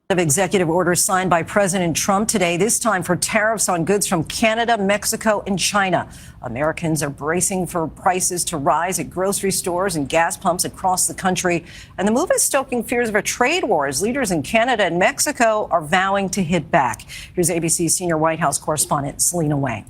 Of executive orders signed by President Trump today, this time for tariffs on goods from Canada, Mexico, and China. Americans are bracing for prices to rise at grocery stores and gas pumps across the country. And the move is stoking fears of a trade war as leaders in Canada and Mexico are vowing to hit back. Here's ABC's senior White House correspondent, Selena Wang.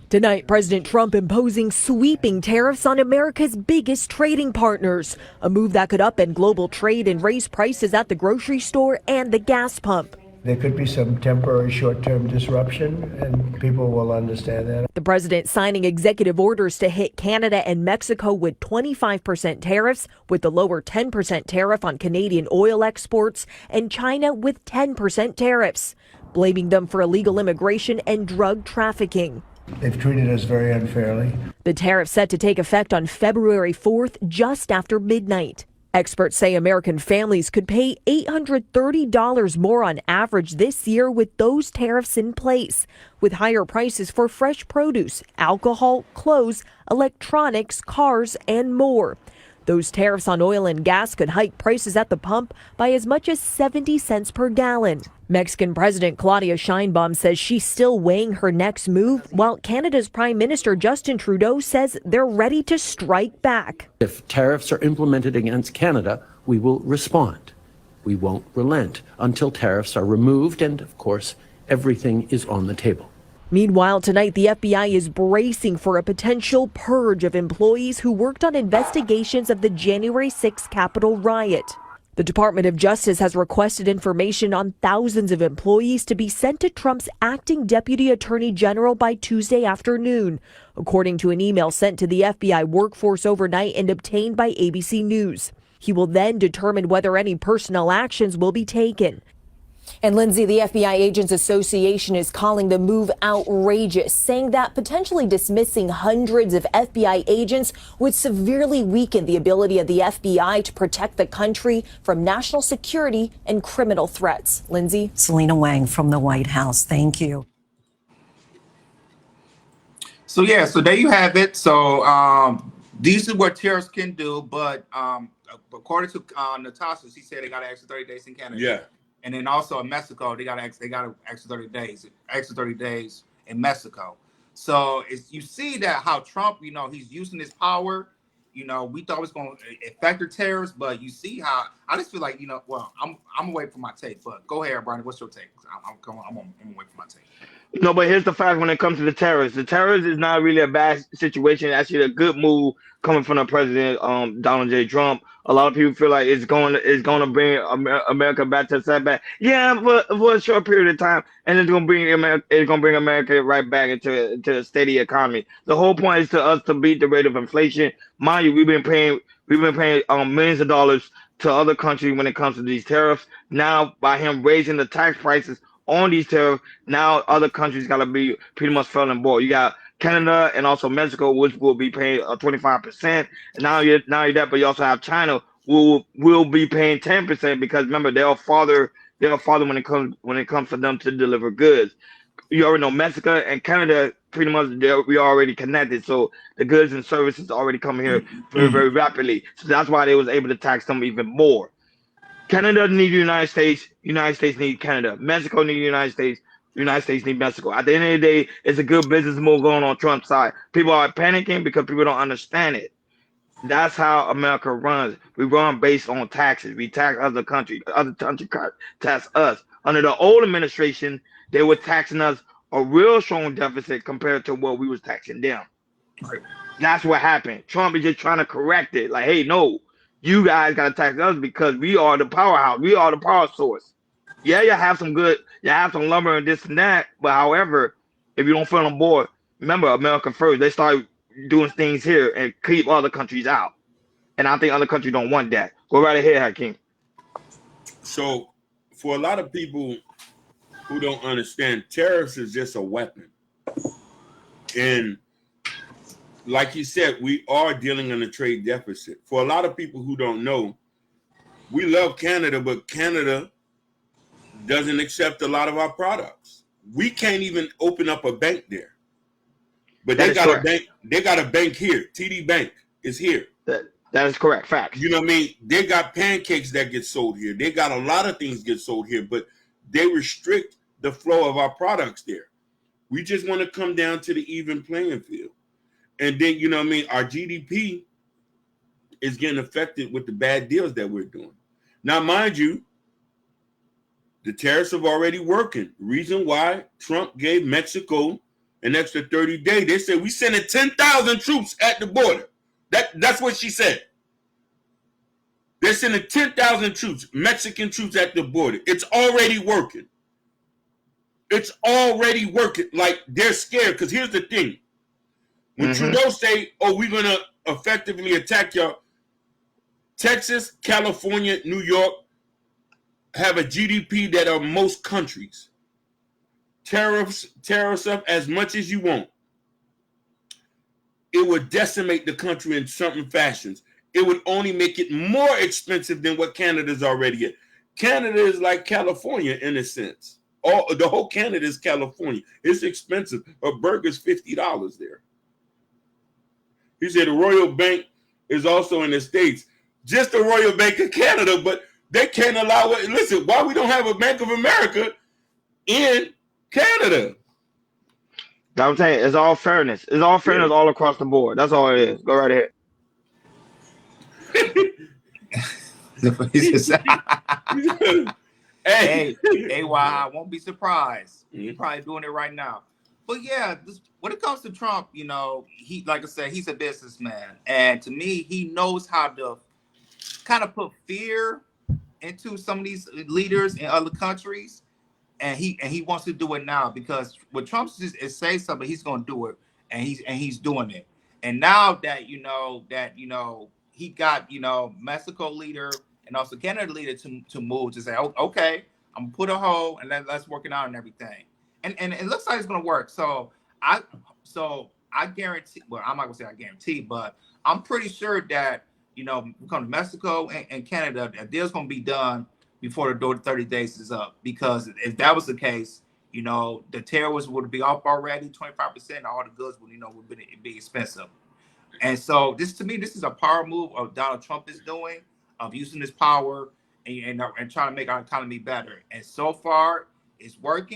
Tonight, President Trump imposing sweeping tariffs on America's biggest trading partners, a move that could upend global trade and raise prices at the grocery store and the gas pump. There could be some temporary short-term disruption, and people will understand that. The president signing executive orders to hit Canada and Mexico with 25% tariffs, with the lower 10% tariff on Canadian oil exports, and China with 10% tariffs, blaming them for illegal immigration and drug trafficking. They've treated us very unfairly. The tariff set to take effect on February 4th, just after midnight. Experts say American families could pay $830 more on average this year with those tariffs in place, with higher prices for fresh produce, alcohol, clothes, electronics, cars, and more. Those tariffs on oil and gas could hike prices at the pump by as much as 70 cents per gallon. Mexican President Claudia Sheinbaum says she's still weighing her next move, while Canada's Prime Minister Justin Trudeau says they're ready to strike back. If tariffs are implemented against Canada, we will respond. We won't relent until tariffs are removed, and of course, everything is on the table. Meanwhile, tonight, the FBI is bracing for a potential purge of employees who worked on investigations of the January 6th Capitol riot. The Department of Justice has requested information on thousands of employees to be sent to Trump's acting Deputy Attorney General by Tuesday afternoon, according to an email sent to the FBI workforce overnight and obtained by ABC News. He will then determine whether any personnel actions will be taken. And Lindsay, the FBI Agents Association is calling the move outrageous, saying that potentially dismissing hundreds of FBI agents would severely weaken the ability of the FBI to protect the country from national security and criminal threats. Lindsay? Selena Wang from the White House. Thank you. So there you have it. So these are what tariffs can do, but according to Natasha, she said they got an extra 30 days in Canada. Yeah. And then also in Mexico, they got an extra 30 days in Mexico. So you see that how Trump, he's using his power. We thought it was going to affect the tariffs, but you see how I just feel like, I'm gonna wait for my take. But go ahead, Brian. What's your take? I'm gonna wait for my take. No, but here's the fact when it comes to the tariffs. The tariffs is not really a bad situation. Actually, a good move coming from the president, Donald J. Trump. A lot of people feel like it's going to bring America back to setback. Yeah, for a short period of time, and it's going to bring America right back into a steady economy. The whole point is to us to beat the rate of inflation. Mind you, we've been paying millions of dollars to other countries when it comes to these tariffs. Now, by him raising the tax prices on these tariffs, now other countries got to be pretty much fell on board. You got Canada and also Mexico, which will be paying 25%. And now you're that, but you also have China, who will be paying 10% because remember they're farther when it comes for them to deliver goods. You already know Mexico and Canada pretty much we are already connected, so the goods and services already coming here very, very rapidly. So that's why they was able to tax them even more. Canada needs the United States. United States need Canada. Mexico needs the United States. United States need Mexico. At the end of the day, it's a good business move going on Trump's side. People are panicking because people don't understand it. That's how America runs. We run based on taxes. We tax other countries. Other countries tax us. Under the old administration, they were taxing us a real strong deficit compared to what we was taxing them. Right. That's what happened. Trump is just trying to correct it. Like, hey, no, you guys got to tax us because we are the powerhouse. We are the power source. Yeah, you have some lumber and this and that, but however, if you don't feel on board, remember America first. They start doing things here and keep other countries out, and I think other countries don't want that. Go right ahead, Hakeem. So, for a lot of people who don't understand, tariffs is just a weapon, and like you said, we are dealing in a trade deficit. For a lot of people who don't know, we love Canada, but Canada doesn't accept a lot of our products. We can't even open up a bank there. But they got a bank. They got a bank here. TD Bank is here. That That is correct. Facts. You know what I mean? They got pancakes that get sold here. They got a lot of things get sold here, but they restrict the flow of our products there. We just want to come down to the even playing field. And then, you know what I mean? Our GDP is getting affected with the bad deals that we're doing. Now, mind you, the tariffs have already working. Reason why Trump gave Mexico an extra 30 days. They said, we sending 10,000 troops at the border. That's what she said. They're sending 10,000 troops, Mexican troops at the border. It's already working. It's already working. Like, they're scared. Because here's the thing. When Trudeau say, oh, we're going to effectively attack y'all, Texas, California, New York have a GDP that are most countries. Tariffs up as much as you want. It would decimate the country in certain fashions. It would only make it more expensive than what Canada's already at. Canada is like California in a sense. The whole Canada is California. It's expensive. A burger's $50 there. He said the Royal Bank is also in the States. Just the Royal Bank of Canada, but they can't allow it. Listen, why we don't have a Bank of America in Canada? I'm saying it's all fairness. It's all fairness all across the board. That's all it is. Go right ahead. hey, I won't be surprised. He's probably doing it right now. But yeah, when it comes to Trump, you know, he, like I said, he's a businessman, and to me, he knows how to kind of put fear into some of these leaders in other countries, and he wants to do it now because when Trump is say something, he's going to do it, and he's doing it. And now that he got Mexico leader and also Canada leader to move to say, oh, okay, I'm gonna put a hold and let's work it out and everything. And it looks like it's gonna work. So I guarantee. Well, I'm not gonna say I guarantee, but I'm pretty sure that we come to Mexico and Canada, a deal's gonna be done before the 30 days is up. Because if that was the case, the tariffs would be up already, 25%. All the goods would be expensive. And so this is a power move of Donald Trump is doing, of using his power and trying to make our economy better. And so far, it's working.